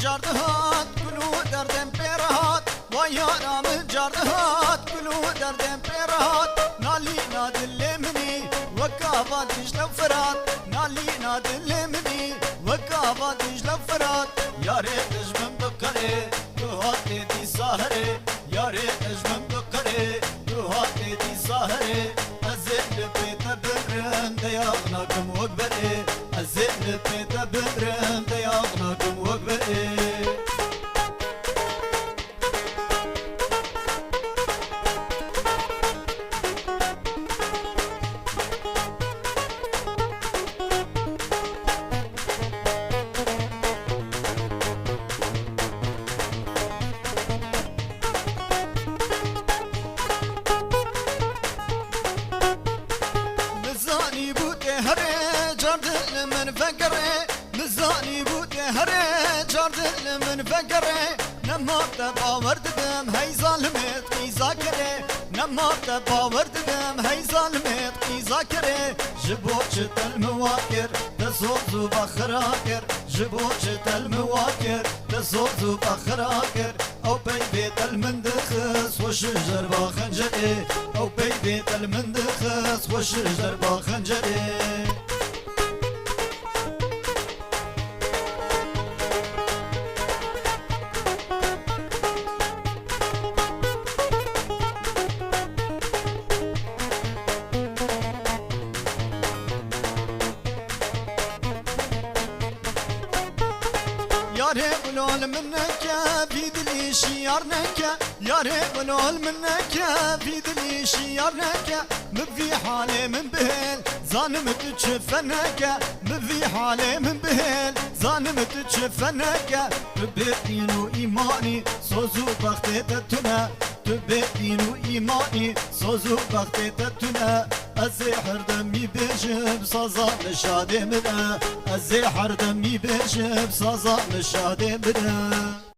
جردهات كلو دردم بيرهات ويانا من جردهات كلو دردم بيرهات نالي نادل مني وكافا دجلة فرات نالي نادل مني وكافا دجلة فرات يا ريت اجمم بكري روحاتي دي سهري يا ريت اجمم بكري روحاتي دي سهري الزين بيت برم دياغناكم وقبري الزين بيت برم دياغناكم وقبري مزاني بوتي هري جردل من فقري مزاني بوتي هري جردل من فقري نمرت باورد دم هي ظالمت كي ذاكري نمرت باورد دم هي ظالمت كي ذاكري جبوت المواكر تزوز بخراكر جبوت المواكر تزوز بخراكر او بي بيت المندخس وشجر بخنجري او بي بيت المندخس وشجر بخنجري ياري ولول منك في دلي شيارنك ياري ولول منك في دلي شيارنك مبفي حالي من بهل ظالم تشفنك مبفي حالي من بهل ظالم تشفنك تبدين ايماني سوزو بختي تتنا تبدين ايماني سوزو بختي تتنا الزحر دمي بجب صازا مشادي منه الزحر دمي بجب صازا مشادي منه